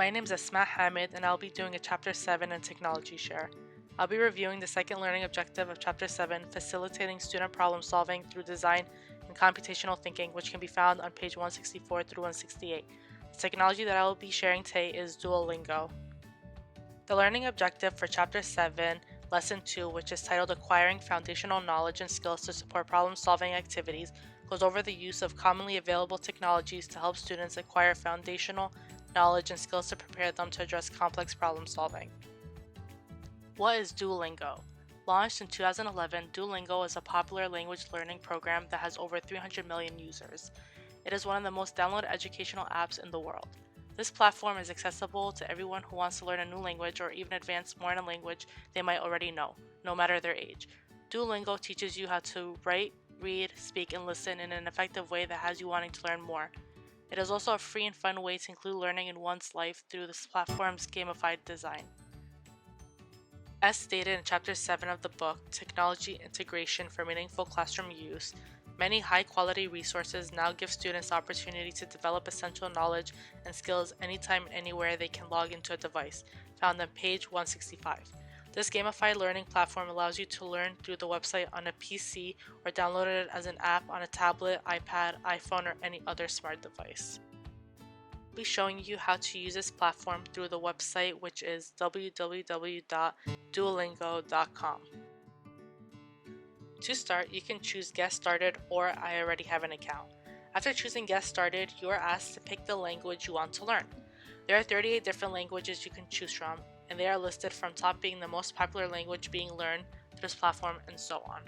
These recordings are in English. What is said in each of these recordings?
My name is Asma Hamid and I'll be doing a Chapter 7 in Technology Share. I'll be reviewing the second learning objective of Chapter 7, Facilitating Student Problem Solving Through Design and Computational Thinking, which can be found on page 164 through 168. The technology that I will be sharing today is Duolingo. The learning objective for Chapter 7, Lesson 2, which is titled Acquiring Foundational Knowledge and Skills to Support Problem-Solving Activities, goes over the use of commonly available technologies to help students acquire foundational knowledge and skills to prepare them to address complex problem solving. What is Duolingo? Launched in 2011, Duolingo is a popular language learning program that has over 300 million users. It is one of the most downloaded educational apps in the world. This platform is accessible to everyone who wants to learn a new language or even advance more in a language they might already know, no matter their age. Duolingo teaches you how to write, read, speak, and listen in an effective way that has you wanting to learn more. It is also a free and fun way to include learning in one's life through this platform's gamified design. As stated in Chapter 7 of the book, Technology Integration for Meaningful Classroom Use, many high-quality resources now give students the opportunity to develop essential knowledge and skills anytime and anywhere they can log into a device, found on page 165. This gamified learning platform allows you to learn through the website on a PC or download it as an app on a tablet, iPad, iPhone, or any other smart device. I'll be showing you how to use this platform through the website, which is www.duolingo.com. To start, you can choose Get Started or I already have an account. After choosing Get Started, you are asked to pick the language you want to learn. There are 38 different languages you can choose from, and they are listed from top being the most popular language being learned through this platform and so on.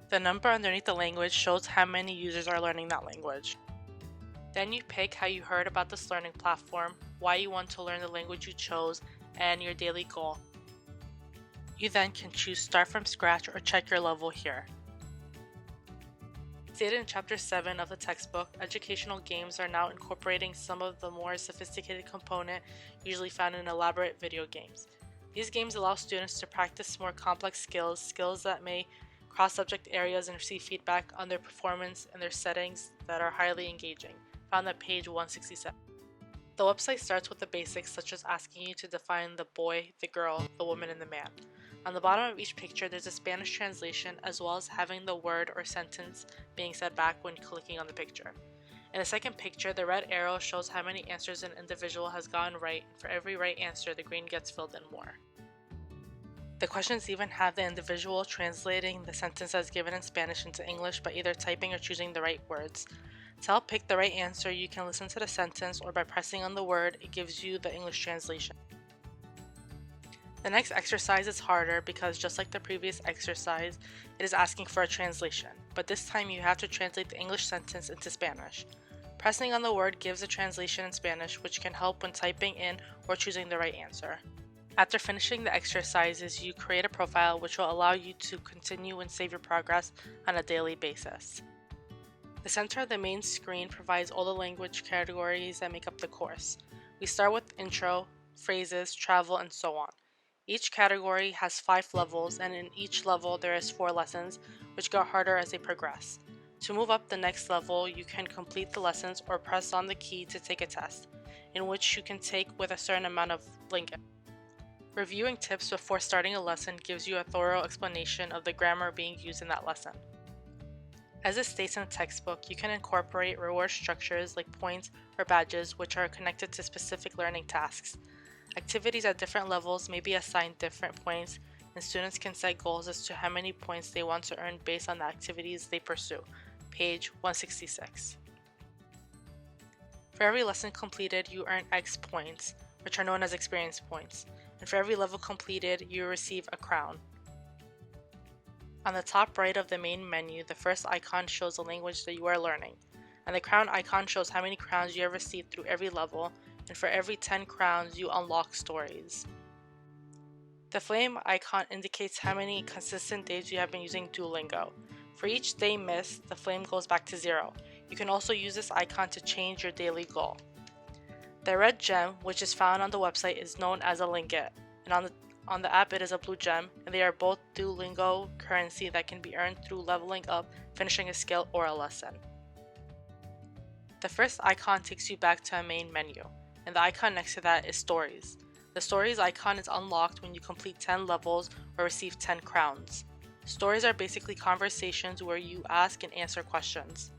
The number underneath the language shows how many users are learning that language. Then you pick how you heard about this learning platform, why you want to learn the language you chose, and your daily goal. You then can choose Start from Scratch or check your level here. Stated in Chapter 7 of the textbook, educational games are now incorporating some of the more sophisticated component usually found in elaborate video games. These games allow students to practice more complex skills that may cross subject areas and receive feedback on their performance and their settings that are highly engaging, found at page 167. The website starts with the basics such as asking you to define the boy, the girl, the woman, and the man. On the bottom of each picture, there's a Spanish translation as well as having the word or sentence being said back when clicking on the picture. In the second picture, the red arrow shows how many answers an individual has gotten right, and for every right answer, the green gets filled in more. The questions even have the individual translating the sentence as given in Spanish into English by either typing or choosing the right words. To help pick the right answer, you can listen to the sentence or by pressing on the word, it gives you the English translation. The next exercise is harder because just like the previous exercise, it is asking for a translation, but this time you have to translate the English sentence into Spanish. Pressing on the word gives a translation in Spanish, which can help when typing in or choosing the right answer. After finishing the exercises, you create a profile which will allow you to continue and save your progress on a daily basis. The center of the main screen provides all the language categories that make up the course. We start with intro, phrases, travel, and so on. Each category has 5 levels, and in each level there is 4 lessons, which get harder as they progress. To move up the next level, you can complete the lessons or press on the key to take a test, in which you can take with a certain amount of linking. Reviewing tips before starting a lesson gives you a thorough explanation of the grammar being used in that lesson. As it states in the textbook, you can incorporate reward structures like points or badges which are connected to specific learning tasks. Activities at different levels may be assigned different points, and students can set goals as to how many points they want to earn based on the activities they pursue. Page 166. For every lesson completed, you earn X points, which are known as experience points, and for every level completed, you receive a crown. On the top right of the main menu, the first icon shows the language that you are learning, and the crown icon shows how many crowns you have received through every level, and for every 10 crowns you unlock stories. The flame icon indicates how many consistent days you have been using Duolingo. For each day missed, the flame goes back to 0. You can also use this icon to change your daily goal. The red gem, which is found on the website, is known as a lingot, and on the app it is a blue gem, and they are both Duolingo currency that can be earned through leveling up, finishing a skill, or a lesson. The first icon takes you back to a main menu. and the icon next to that is Stories. The Stories icon is unlocked when you complete 10 levels or receive 10 crowns. Stories are basically conversations where you ask and answer questions.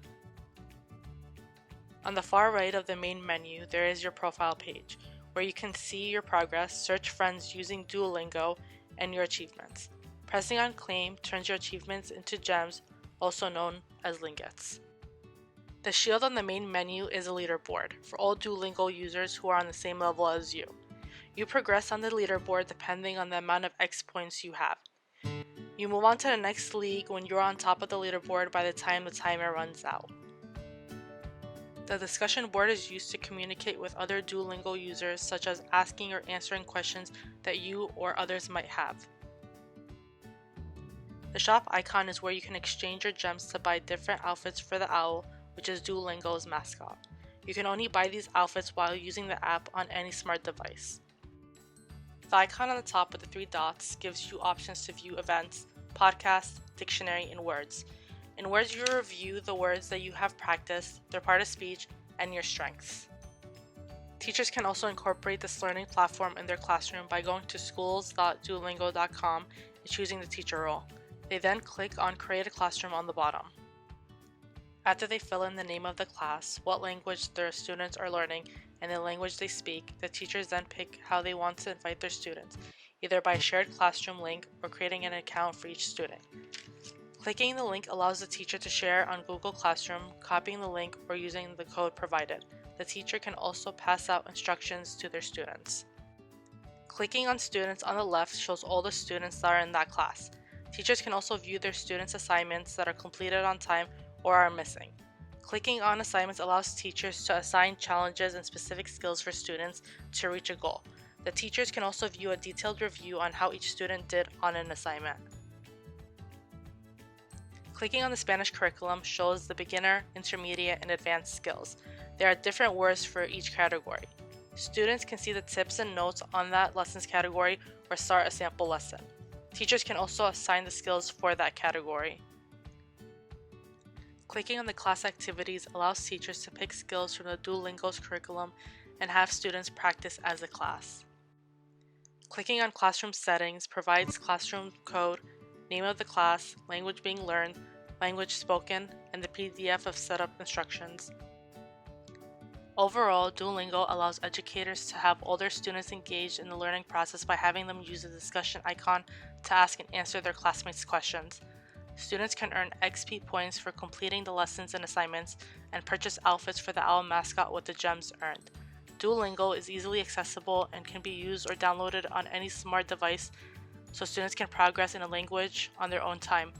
On the far right of the main menu, there is your profile page, where you can see your progress, search friends using Duolingo, and your achievements. Pressing on Claim turns your achievements into gems, also known as lingots. The shield on the main menu is a leaderboard for all Duolingo users who are on the same level as you. You progress on the leaderboard depending on the amount of X points you have. You move on to the next league when you're on top of the leaderboard by the time the timer runs out. The discussion board is used to communicate with other Duolingo users, such as asking or answering questions that you or others might have. The shop icon is where you can exchange your gems to buy different outfits for the owl, which is Duolingo's mascot. You can only buy these outfits while using the app on any smart device. The icon on the top with the 3 dots gives you options to view events, podcasts, dictionary, and words. In words, you review the words that you have practiced, their part of speech, and your strengths. Teachers can also incorporate this learning platform in their classroom by going to schools.duolingo.com and choosing the teacher role. They then click on Create a Classroom on the bottom. After they fill in the name of the class, what language their students are learning, and the language they speak, the teachers then pick how they want to invite their students, either by a shared classroom link or creating an account for each student. Clicking the link allows the teacher to share on Google Classroom, copying the link, or using the code provided. The teacher can also pass out instructions to their students. Clicking on Students on the left shows all the students that are in that class. Teachers can also view their students' assignments that are completed on time or are missing. Clicking on assignments allows teachers to assign challenges and specific skills for students to reach a goal. The teachers can also view a detailed review on how each student did on an assignment. Clicking on the Spanish curriculum shows the beginner, intermediate, and advanced skills. There are different words for each category. Students can see the tips and notes on that lessons category or start a sample lesson. Teachers can also assign the skills for that category. Clicking on the class activities allows teachers to pick skills from the Duolingo's curriculum and have students practice as a class. Clicking on classroom settings provides classroom code, name of the class, language being learned, language spoken, and the PDF of setup instructions. Overall, Duolingo allows educators to have all their students engaged in the learning process by having them use the discussion icon to ask and answer their classmates' questions. Students can earn XP points for completing the lessons and assignments and purchase outfits for the owl mascot with the gems earned. Duolingo is easily accessible and can be used or downloaded on any smart device so students can progress in a language on their own time.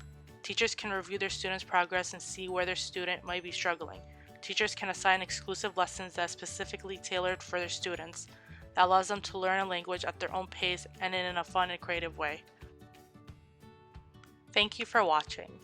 Teachers can review their students' progress and see where their student might be struggling. Teachers can assign exclusive lessons that are specifically tailored for their students. That allows them to learn a language at their own pace and in a fun and creative way. Thank you for watching.